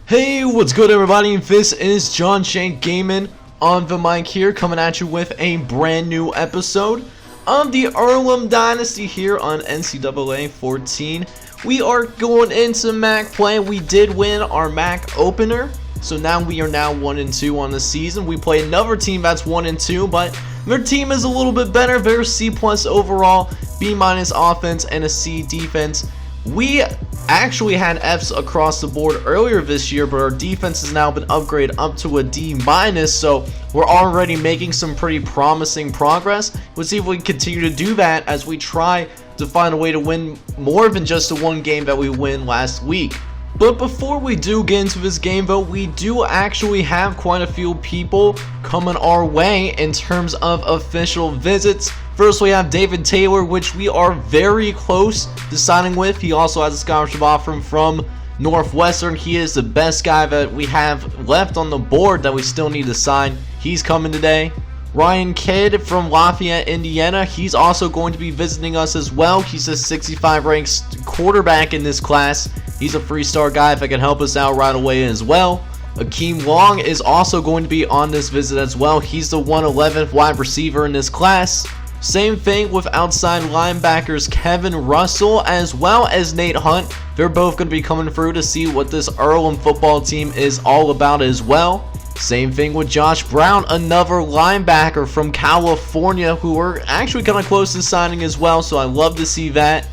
Hey, what's good everybody? This is John Shank Gaming on the mic here, coming at you with a brand new episode of the Earlham Dynasty here on NCAA 14. We are going into MAC play. We did win our MAC opener, so now we are now 1-2 on the season. We play another team that's 1-2, but their team is a little bit better. They're C+ overall, B- offense, and a C defense. We actually had Fs across the board earlier this year, but our defense has now been upgraded up to a D-, so we're already making some pretty promising progress. Let's see if we can continue to do that as we try to find a way to win more than just the one game that we win last week. But before we do get into this game though, we do actually have quite a few people coming our way in terms of official visits. First, we have David Taylor, which we are very close to signing with. He also has a scholarship offer from Northwestern. He is the best guy that we have left on the board that we still need to sign. He's coming today. Ryan Kidd from Lafayette, Indiana. He's also going to be visiting us as well. He's a 65 ranked quarterback in this class. He's a 3-star guy that can help us out right away as well. Akeem Long is also going to be on this visit as well. He's the 111th wide receiver in this class. Same thing with outside linebackers Kevin Russell as well as Nate Hunt. They're both going to be coming through to see what this Earlham football team is all about as well. Same thing with Josh Brown, another linebacker from California who we're actually kind of close to signing as well, so I love to see that.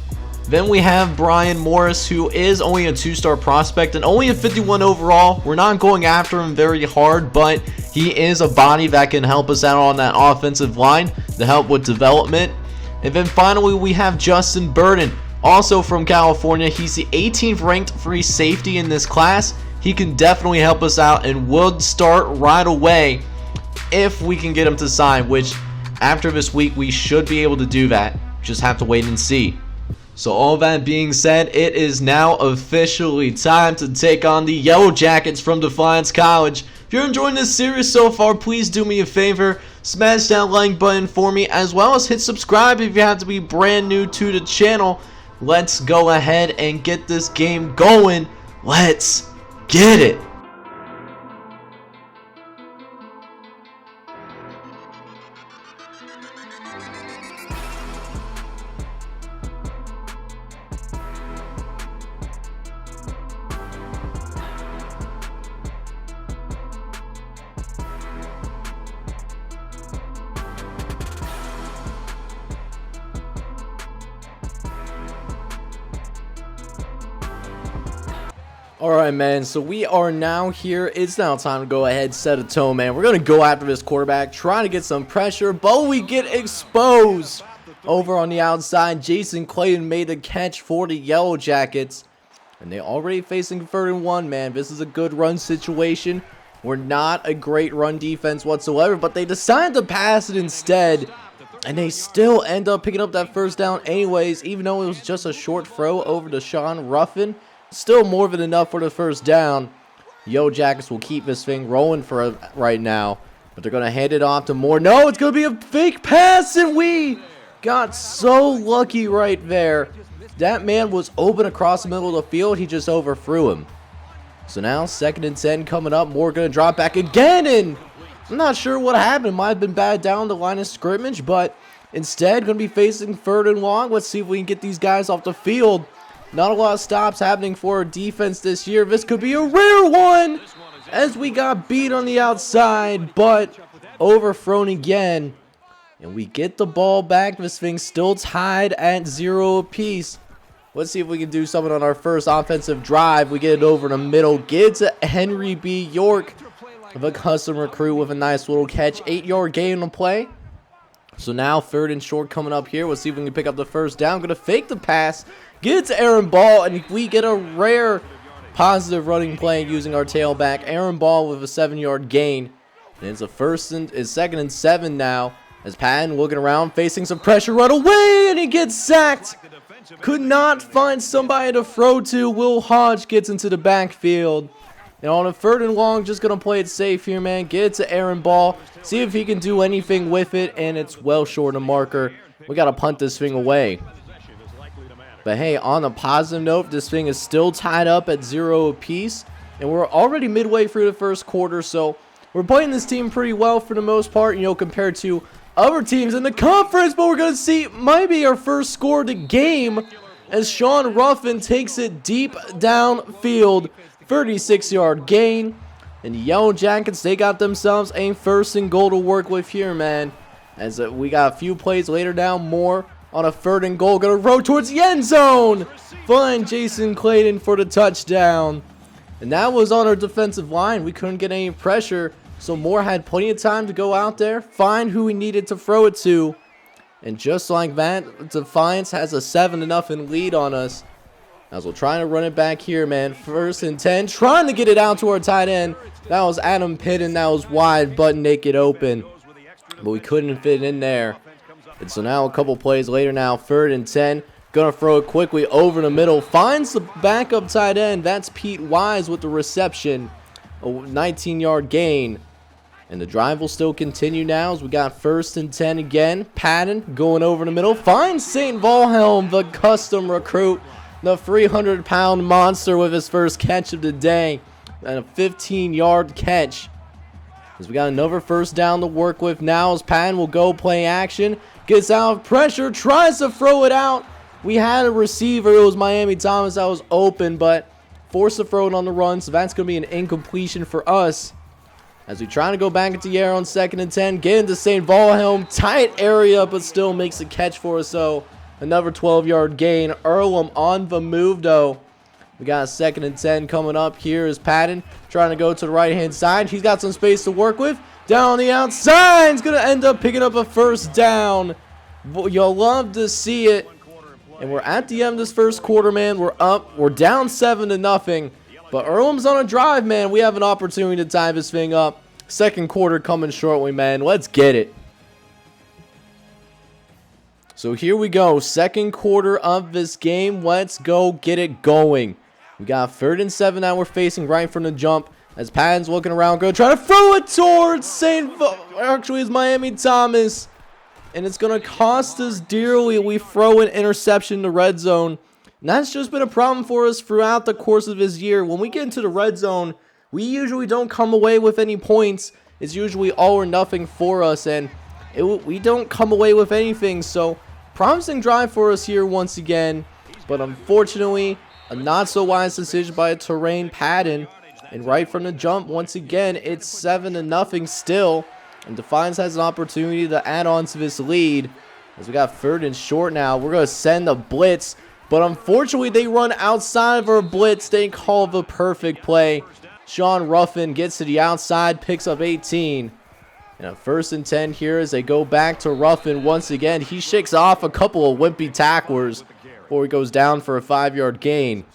Then we have Brian Morris, who is only a 2-star prospect and only a 51 overall. We're not going after him very hard, but he is a body that can help us out on that offensive line to help with development. And then finally we have Justin Burden, also from California. He's the 18th ranked free safety in this class. He can definitely help us out and would start right away if we can get him to sign, which after this week we should be able to do that. Just have to wait and see. So all that being said, it is now officially time to take on the Yellow Jackets from Defiance College. If you're enjoying this series so far, please do me a favor, smash that like button for me, as well as hit subscribe if you have to be brand new to the channel. Let's go ahead and get this game going. Let's get it. Alright, man, so we are now here. It's now time to go ahead, set a tone, man. We're going to go after this quarterback, try to get some pressure, but we get exposed. Over on the outside, Jason Clayton made the catch for the Yellow Jackets. And they're already facing 3rd and 1, man. This is a good run situation. We're not a great run defense whatsoever, but they decided to pass it instead. And they still end up picking up that first down anyways, even though it was just a short throw over to Sean Ruffin. Still more than enough for the first down. Yellow Jackets will keep this thing rolling for right now. But they're going to hand it off to Moore. No, it's going to be a fake pass, and we got so lucky right there. That man was open across the middle of the field. He just overthrew him. So now 2nd and 10 coming up. Moore going to drop back again, and I'm not sure what happened. Might have been bad down the line of scrimmage, but instead going to be facing 3rd and long. Let's see if we can get these guys off the field. Not a lot of stops happening for our defense this year. This could be a rare one as we got beat on the outside, but overthrown again. And we get the ball back. This thing's still tied at 0 apiece. Let's see if we can do something on our first offensive drive. We get it over the middle. Get to Henry B. York, the custom recruit, with a nice little catch. 8-yard gain on play. So now 3rd and short coming up here. Let's see if we can pick up the first down. Going to fake the pass. Get it to Aaron Ball, and we get a rare positive running play using our tailback. Aaron Ball with a 7-yard gain. And it's 2nd and 7 now. As Patton looking around, facing some pressure right away, and he gets sacked. Could not find somebody to throw to. Will Hodge gets into the backfield. And on a 3rd and long, just going to play it safe here, man. Get it to Aaron Ball. See if he can do anything with it, and it's well short of marker. We got to punt this thing away. But hey, on a positive note, this thing is still tied up at 0 apiece. And we're already midway through the first quarter, so we're playing this team pretty well for the most part, you know, compared to other teams in the conference. But we're going to see might be our first score of the game as Sean Ruffin takes it deep downfield. 36-yard gain. And the Yellow Jackets, they got themselves a first and goal to work with here, man. As we got a few plays later down, more on a 3rd and goal. Going to roll towards the end zone. Find Jason Clayton for the touchdown. And that was on our defensive line. We couldn't get any pressure. So Moore had plenty of time to go out there, find who he needed to throw it to. And just like that, Defiance has a 7-0 lead on us. As we're trying to run it back here, man. 1st and 10. Trying to get it out to our tight end. That was Adam Pitt, and that was wide, butt naked open. But we couldn't fit in there. And so now a couple plays later now. 3rd and 10. Gonna throw it quickly over the middle. Finds the backup tight end. That's Pete Wise with the reception. A 19-yard gain. And the drive will still continue now as we got 1st and 10 again. Patton going over the middle. Finds St. Wilhelm, the custom recruit. The 300-pound monster with his first catch of the day. And a 15-yard catch. As we got another first down to work with now as Patton will go play action. Gets out of pressure. Tries to throw it out. We had a receiver. It was Miami Thomas that was open, but forced to throw it on the run. So that's going to be an incompletion for us. As we try to go back into the air on 2nd and 10. Get into St. Wilhelm. Tight area, but still makes a catch for us. So another 12-yard gain. Earlham on the move, though. We got a 2nd and 10 coming up. Here is Patton trying to go to the right-hand side. He's got some space to work with. Down on the outside. He's going to end up picking up a first down. You'll love to see it. And we're at the end of this first quarter, man. We're up. We're down 7-0. But Earlham's on a drive, man. We have an opportunity to tie this thing up. 2nd quarter coming shortly, man. Let's get it. So here we go. 2nd quarter of this game. Let's go get it going. We got 3rd and 7 now we're facing right from the jump. As Patton's looking around, go try to throw it towards actually it's Miami Thomas. And it's going to cost us dearly. We throw an interception in the red zone. And that's just been a problem for us throughout the course of this year. When we get into the red zone, we usually don't come away with any points. It's usually all or nothing for us. And we don't come away with anything. So promising drive for us here once again. But unfortunately, a not so wise decision by a Terrain Patton. And right from the jump, once again, it's 7-0 still. And Defiance has an opportunity to add on to this lead. As we got 3rd and short now. We're going to send a blitz. But unfortunately, they run outside of our blitz. They call the perfect play. Sean Ruffin gets to the outside, picks up 18. And a 1st and 10 here as they go back to Ruffin once again. He shakes off a couple of wimpy tacklers before he goes down for a 5-yard gain.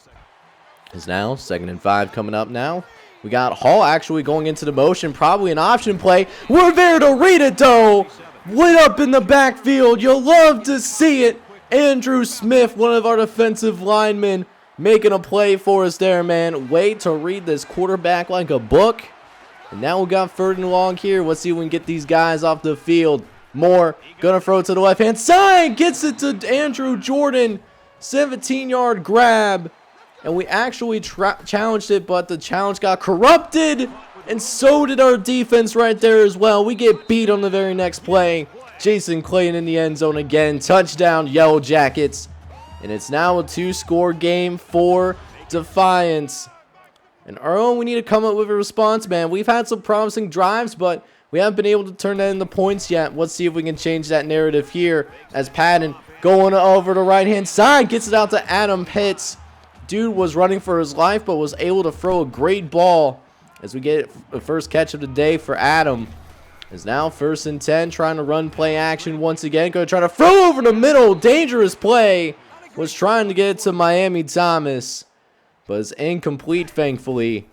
Is now 2nd and 5 coming up now. We got Hall actually going into the motion. Probably an option play. We're there to read it, though. Way up in the backfield. You'll love to see it. Andrew Smith, one of our defensive linemen, making a play for us there, man. Way to read this quarterback like a book. And now we got 3rd and long here. Let's see if we can get these guys off the field. Moore gonna throw it to the left-hand side. Gets it to Andrew Jordan. 17-yard grab. And we actually challenged it, but the challenge got corrupted. And so did our defense right there as well. We get beat on the very next play. Jason Clayton in the end zone again. Touchdown, Yellow Jackets. And it's now a 2-score game for Defiance. And Earl, we need to come up with a response, man. We've had some promising drives, but we haven't been able to turn that into points yet. Let's see if we can change that narrative here. As Patton going over the right-hand side. Gets it out to Adam Pitts. Dude was running for his life, but was able to throw a great ball. As we get the first catch of the day for Adam. Is now 1st and 10, trying to run play action once again. Going to try to throw over the middle. Dangerous play. Was trying to get it to Miami Thomas. But it's incomplete, thankfully.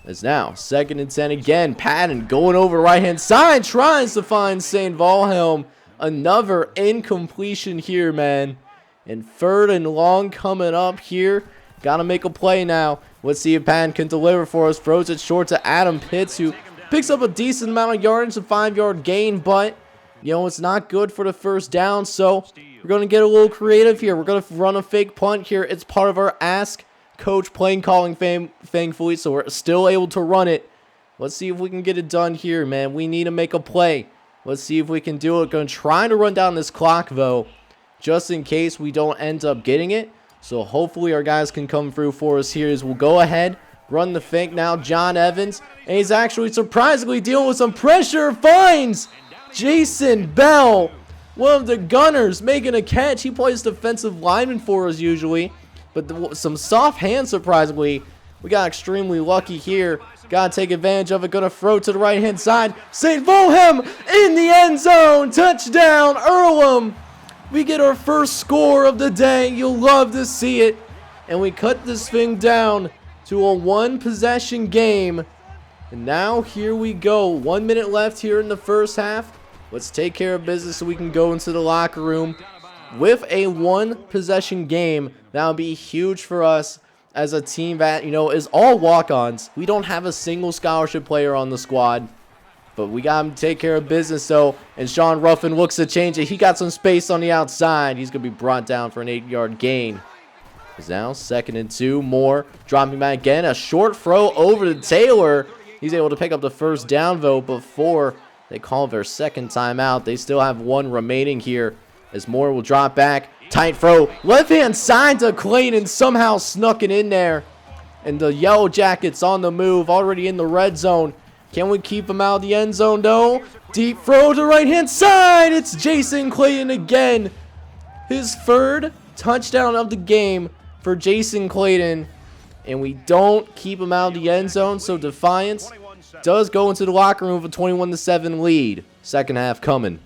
Is now 2nd and 10 again. Patton going over right-hand side. Tries to find St. Wilhelm. Another incompletion here, man. And 3rd and long coming up here. Got to make a play now. Let's see if Patton can deliver for us. Throws it short to Adam Pitts, who picks up a decent amount of yardage, a 5-yard gain, but, you know, it's not good for the first down, so we're going to get a little creative here. We're going to run a fake punt here. It's part of our ask coach playing calling thankfully, so we're still able to run it. Let's see if we can get it done here, man. We need to make a play. Let's see if we can do it. Going to try to run down this clock, though, just in case we don't end up getting it. So hopefully our guys can come through for us here as we'll go ahead, run the fake now. John Evans, and he's actually surprisingly dealing with some pressure. Finds Jason Bell, one of the gunners, making a catch. He plays defensive lineman for us usually, but some soft hands surprisingly. We got extremely lucky here. Gotta take advantage of it. Gonna throw to the right-hand side. St. Wilhelm in the end zone. Touchdown, Earlham. We get our first score of the day. You'll love to see it. And we cut this thing down to a one-possession game. And now here we go. 1 minute left here in the first half. Let's take care of business so we can go into the locker room with a one-possession game. That would be huge for us as a team that, you know, is all walk-ons. We don't have a single scholarship player on the squad, but we got him to take care of business, though. And Sean Ruffin looks to change it. He got some space on the outside. He's going to be brought down for an 8-yard gain. It's now 2nd and 2. Moore dropping back again. A short throw over to Taylor. He's able to pick up the first down, though, before they call their second timeout. They still have one remaining here as Moore will drop back. Tight throw, left-hand side to Clayton, somehow snuck it in there. And the Yellow Jackets on the move, already in the red zone. Can we keep them out of the end zone, though? Deep throw to right-hand side. It's Jason Clayton again. His third touchdown of the game for Jason Clayton. And we don't keep him out of the end zone, so Defiance does go into the locker room with a 21-7 lead. Second half coming.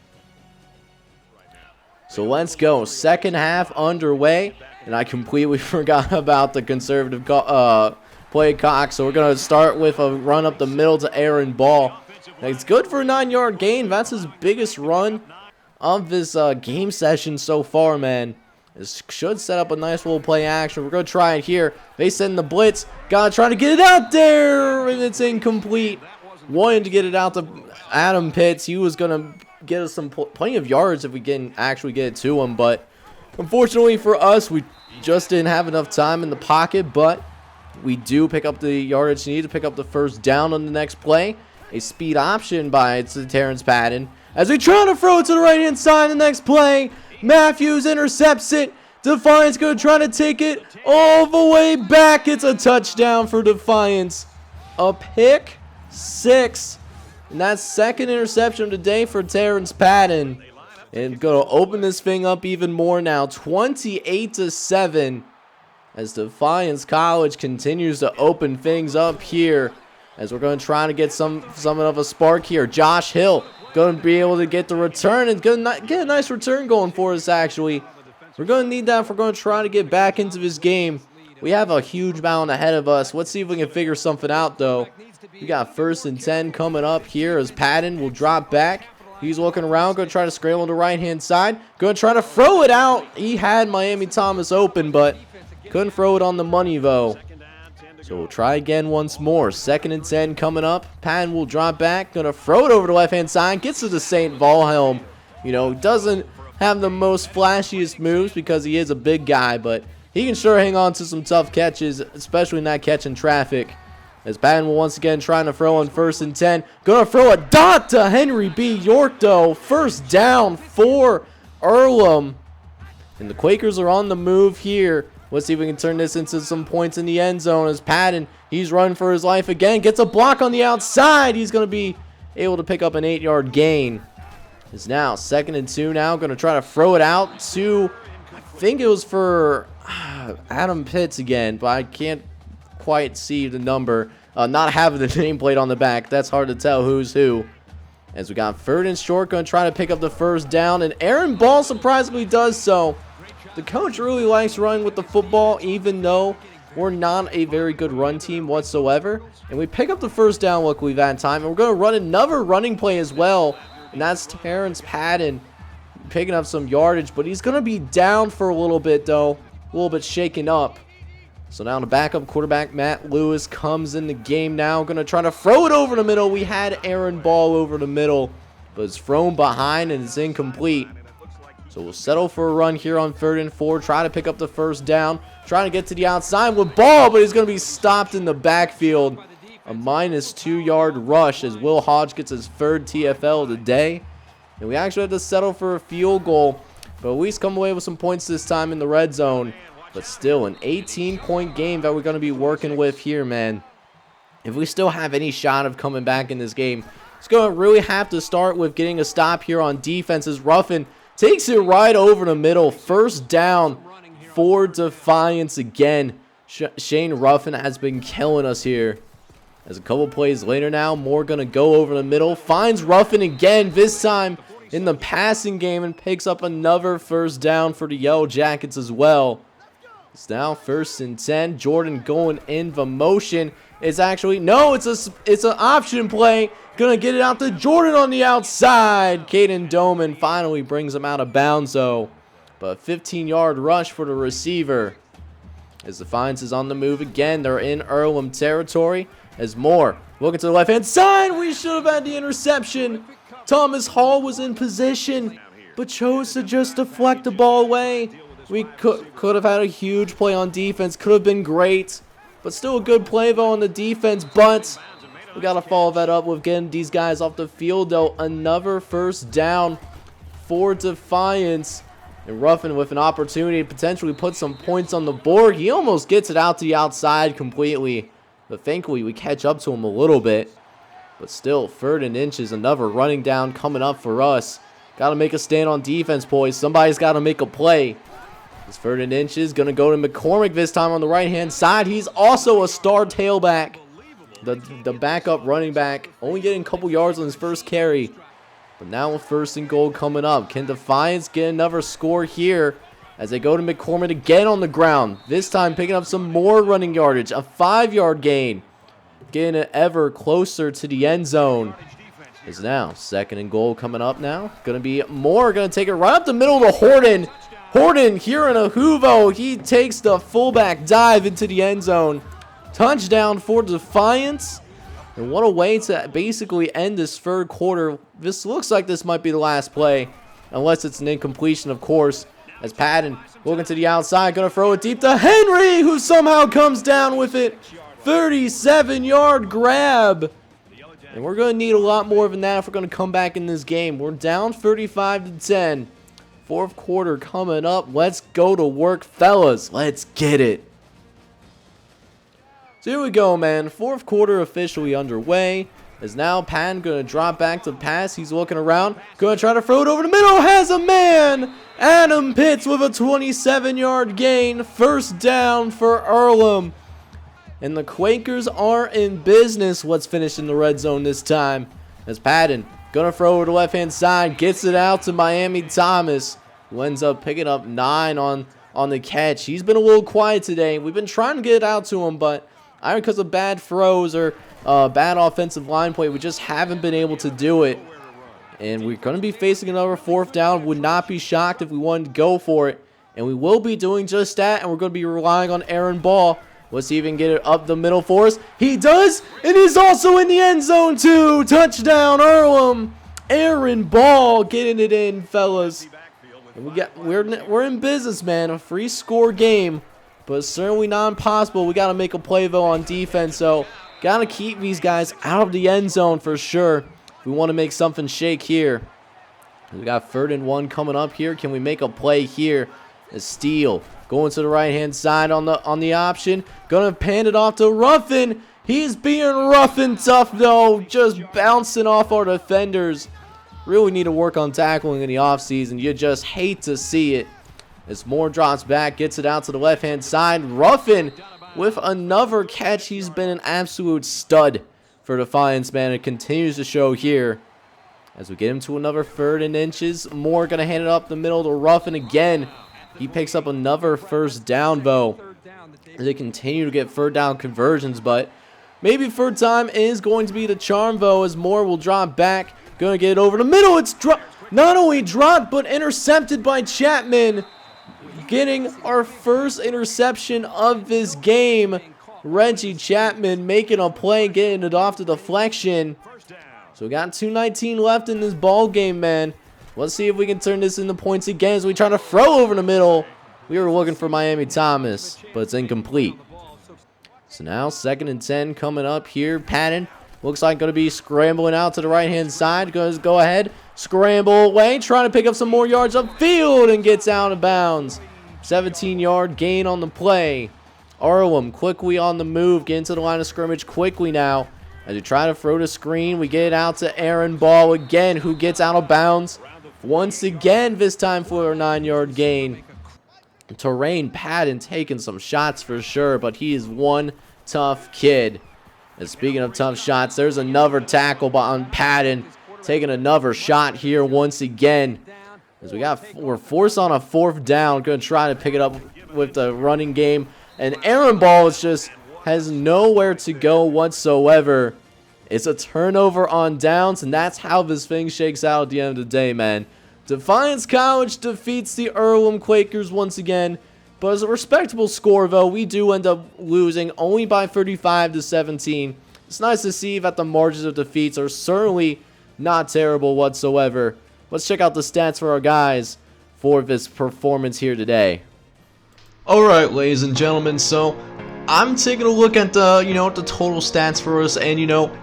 So let's go. Second half underway. And I completely forgot about the conservative play clock. So we're going to start with a run up the middle to Aaron Ball. It's good for a 9-yard gain. That's his biggest run of this game session so far, man. This should set up a nice little play action. We're going to try it here. They send the blitz. Got to try to get it out there. And it's incomplete. Wanted to get it out to Adam Pitts. He was going to get us plenty of yards if we can actually get it to him, but unfortunately for us, we just didn't have enough time in the pocket. But we do pick up the yardage needed to pick up the first down on the next play. A speed option by Terrence Patton as we try to throw it to the right hand side. The next play, Matthews intercepts it. Defiance gonna try to take it all the way back. It's a touchdown for Defiance. A pick six. And that's second interception of the day for Terrence Patton. And going to open this thing up even more now. 28-7 as Defiance College continues to open things up here. As we're going to try to get somewhat of a spark here. Josh Hill going to be able to get the return and going to get a nice return going for us, actually. We're going to need that if we're going to try to get back into this game. We have a huge mountain ahead of us. Let's see if we can figure something out, though. We got 1st and 10 coming up here as Patton will drop back. He's looking around, going to try to scramble to the right-hand side. Going to try to throw it out. He had Miami Thomas open, but couldn't throw it on the money, though. So we'll try again once more. 2nd and 10 coming up. Patton will drop back. Going to throw it over the left-hand side. Gets to the St. Wilhelm. You know, doesn't have the most flashiest moves because he is a big guy, but he can sure hang on to some tough catches, especially not catching traffic. As Patton will once again trying to throw on 1st and 10. Going to throw a dot to Henry B. York, though. First down for Earlham. And the Quakers are on the move here. Let's see if we can turn this into some points in the end zone as Patton, he's running for his life again. Gets a block on the outside. He's going to be able to pick up an 8-yard gain. It's now 2nd and 2 now. Going to try to throw it out to, I think it was for Adam Pitts again, but I can't quite see the number. Not having the nameplate on the back, that's hard to tell who's who. As we got 3rd and short, going to try to pick up the first down, and Aaron Ball surprisingly does so. The coach really likes running with the football, even though we're not a very good run team whatsoever. And we pick up the first down, luckily that time, and we're going to run another running play as well, and that's Terrence Patton picking up some yardage, but he's going to be down for a little bit, though, a little bit shaken up. So now the backup quarterback, Matt Lewis, comes in the game now. Going to try to throw it over the middle. We had Aaron Ball over the middle, but it's thrown behind and it's incomplete. So we'll settle for a run here on 3rd and 4. Try to pick up the first down. Trying to get to the outside with ball, but he's going to be stopped in the backfield. A -2-yard rush as Will Hodge gets his 3rd TFL of the day. And we actually have to settle for a field goal, but at least come away with some points this time in the red zone. But still, an 18-point game that we're going to be working with here, man. If we still have any shot of coming back in this game, it's going to really have to start with getting a stop here on defense as Ruffin takes it right over the middle. First down for Defiance again. Shane Ruffin has been killing us here. As a couple plays later now, Moore going to go over the middle. Finds Ruffin again, this time in the passing game, and picks up another first down for the Yellow Jackets as well. It's now 1st and 10. Jordan going in the motion. It's actually, no, it's an option play. Gonna get it out to Jordan on the outside. Caden Doman finally brings him out of bounds though. But 15-yard rush for the receiver. As Defiance is on the move again. They're in Earlham territory. As Moore looking to the left-hand side. We should have had the interception. Thomas Hall was in position, but chose to just deflect the ball away. We could have had a huge play on defense. Could have been great. But still a good play though on the defense. But we got to follow that up with getting these guys off the field though. Another first down for Defiance. And Ruffin with an opportunity to potentially put some points on the board. He almost gets it out to the outside completely. But thankfully we catch up to him a little bit. But still, 3rd and inches. Another running down coming up for us. Got to make a stand on defense, boys. Somebody's got to make a play. This 3rd and inches. Going to go to McCormick this time on the right-hand side. He's also a star tailback. The backup running back. Only getting a couple yards on his first carry. But now a 1st and goal coming up. Can Defiance get another score here? As they go to McCormick again on the ground. This time picking up some more running yardage. A 5-yard gain. Getting it ever closer to the end zone. Is now 2nd and goal coming up now. Going to be Moore. Going to take it right up the middle to Horton. Horton here in a Huvo. He takes the fullback dive into the end zone. Touchdown for Defiance. And what a way to basically end this 3rd quarter. This looks like this might be the last play. Unless it's an incompletion, of course. As Patton looking to the outside. Going to throw it deep to Henry, who somehow comes down with it. 37-yard grab. And we're going to need a lot more than that if we're going to come back in this game. We're down 35-10. 4th quarter coming up. Let's go to work, fellas. Let's get it. So here we go, man. 4th quarter officially underway. As now Patton going to drop back to pass. He's looking around. Going to try to throw it over the middle. Has a man. Adam Pitts with a 27-yard gain. 1st down for Earlham. And the Quakers are in business. Let's finish in the red zone this time. As Patton going to throw over the left-hand side. Gets it out to Miami Thomas. Who ends up picking up 9 on the catch. He's been a little quiet today. We've been trying to get it out to him, but either because of bad throws or bad offensive line play, we just haven't been able to do it. And we're going to be facing another 4th down. Would not be shocked if we wanted to go for it. And we will be doing just that. And we're going to be relying on Aaron Ball. Let's see if he can get it up the middle for us. He does. And he's also in the end zone too. Touchdown Earlham. Aaron Ball getting it in, fellas. And we're in business, man. A free score game. But certainly not impossible. We got to make a play, though, on defense. So, got to keep these guys out of the end zone for sure. We want to make something shake here. We got 3rd and 1 coming up here. Can we make a play here? A steal. Going to the right-hand side on the option. Going to pan it off to Ruffin. He's being rough and tough, though. Just bouncing off our defenders. Really need to work on tackling in the offseason. You just hate to see it. As Moore drops back, gets it out to the left-hand side. Ruffin with another catch. He's been an absolute stud for Defiance, man. It continues to show here. As we get him to another 3rd and inches. Moore going to hand it up the middle to Ruffin again. He picks up another 1st down, though. They continue to get 3rd down conversions, but maybe 3rd time is going to be the charm, though, as Moore will drop back. Going to get it over the middle. It's not only dropped, but intercepted by Chapman. Getting our first interception of this game. Reggie Chapman making a play, getting it off the deflection. So we got 2:19 left in this ball game, man. Let's see if we can turn this into points again as we try to throw over the middle. We were looking for Miami Thomas, but it's incomplete. So now 2nd and 10 coming up here. Patton looks like going to be scrambling out to the right-hand side. Go ahead, scramble away, trying to pick up some more yards upfield and gets out of bounds. 17-yard gain on the play. Earlham quickly on the move, getting to the line of scrimmage quickly now. As we try to throw the screen, we get it out to Aaron Ball again, who gets out of bounds. Once again, this time for a 9-yard gain. Terrain Patton taking some shots for sure, but he is one tough kid. And speaking of tough shots, there's another tackle on Patton, taking another shot here once again. As we're forced on a 4th down, going to try to pick it up with the running game. And Aaron Ball has nowhere to go whatsoever. It's a turnover on downs, and that's how this thing shakes out at the end of the day, man. Defiance College defeats the Earlham Quakers once again, but as a respectable score, though, we do end up losing only by 35-17. It's nice to see that the margins of defeats are certainly not terrible whatsoever. Let's check out the stats for our guys for this performance here today. Alright, ladies and gentlemen, so I'm taking a look at the, the total stats for us, and,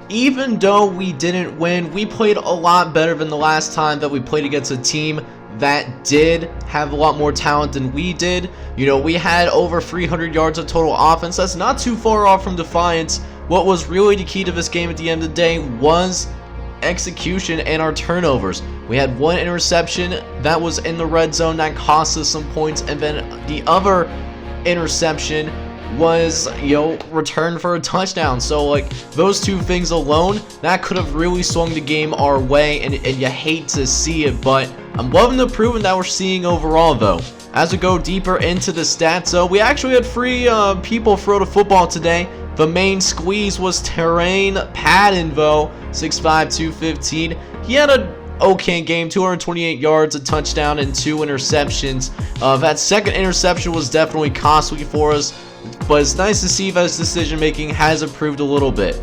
even though we didn't win, we played a lot better than the last time that we played against a team that did have a lot more talent than we did. We had over 300 yards of total offense. That's not too far off from Defiance. What was really the key to this game at the end of the day was execution and our turnovers. We had one interception that was in the red zone that cost us some points, and then the other interception was, returned for a touchdown. So, like, those two things alone, that could have really swung the game our way, and you hate to see it, but I'm loving the improvement that we're seeing overall, though. As we go deeper into the stats, though, we actually had 3 people throw the football today. The main squeeze was Terrain Patton, though, 6'5", 215. He had a okay game, 228 yards, a touchdown, and 2 interceptions. That second interception was definitely costly for us, but it's nice to see that his decision making has improved a little bit.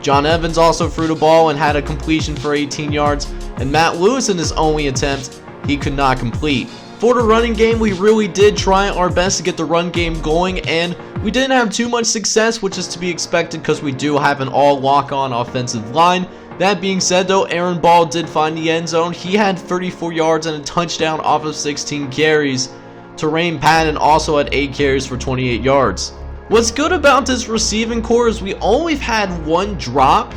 John Evans also threw the ball and had a completion for 18 yards, and Matt Lewis in his only attempt, he could not complete. For the running game, we really did try our best to get the run game going, and we didn't have too much success, which is to be expected because we do have an all lock-on offensive line. That being said, though, Aaron Ball did find the end zone. He had 34 yards and a touchdown off of 16 carries. Terrain Patton also had 8 carries for 28 yards. What's good about this receiving core is we only had 1 drop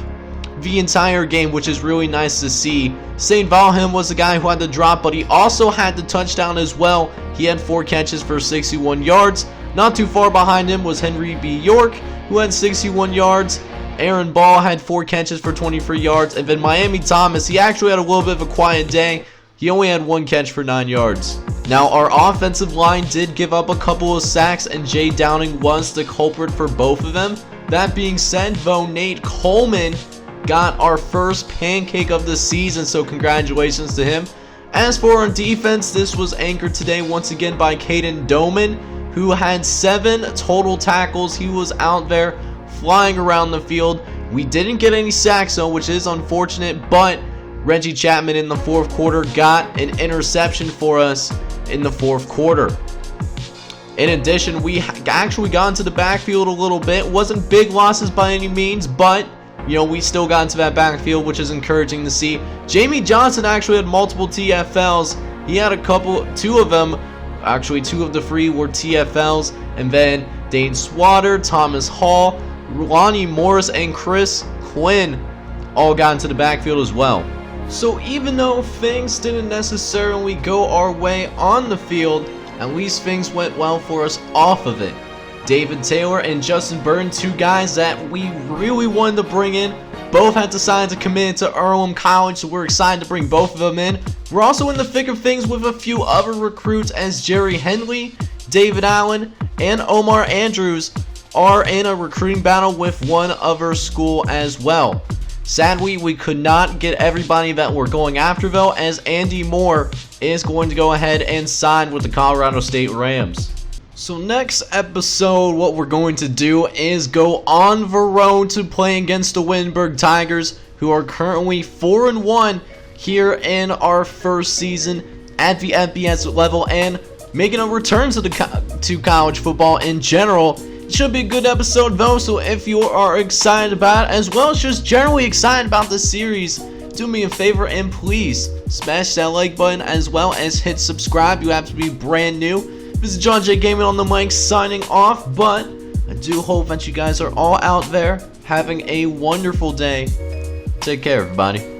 the entire game, which is really nice to see. St. Valheim was the guy who had the drop, but he also had the touchdown as well. He had 4 catches for 61 yards. Not too far behind him was Henry B. York, who had 61 yards. Aaron Ball had 4 catches for 23 yards. And then Miami Thomas, he actually had a little bit of a quiet day. He only had 1 catch for 9 yards. Now, our offensive line did give up a couple of sacks, and Jay Downing was the culprit for both of them. That being said, though, Nate Coleman got our first pancake of the season, so congratulations to him. As for our defense, this was anchored today once again by Caden Doman, who had 7 total tackles. He was out there flying around the field. We didn't get any sacks, though, which is unfortunate, but Reggie Chapman in the 4th quarter got an interception for us in the 4th quarter. In addition, we actually got into the backfield a little bit. Wasn't big losses by any means, but we still got into that backfield, which is encouraging to see. Jamie Johnson actually had multiple TFLs. He had 2 of them. Actually, 2 of the 3 were TFLs. And then Dane Swatter, Thomas Hall, Lonnie Morris, and Chris Quinn all got into the backfield as well. So even though things didn't necessarily go our way on the field, at least things went well for us off of it. David Taylor and Justin Burton, 2 guys that we really wanted to bring in, both had decided to commit to Earlham College, so we're excited to bring both of them in. We're also in the thick of things with a few other recruits, as Jerry Henley, David Allen, and Omar Andrews are in a recruiting battle with one other school as well. Sadly, we could not get everybody that we're going after, though, as Andy Moore is going to go ahead and sign with the Colorado State Rams. So next episode, what we're going to do is go on the road to play against the Wittenberg Tigers, who are currently 4-1 here in our first season at the FBS level and making a return to college football in general. It should be a good episode though, so if you are excited about it, as well as just generally excited about this series, do me a favor and please smash that like button as well as hit subscribe. You have to be brand new. This is John J Gaming on the mic signing off, but I do hope that you guys are all out there having a wonderful day. Take care, everybody.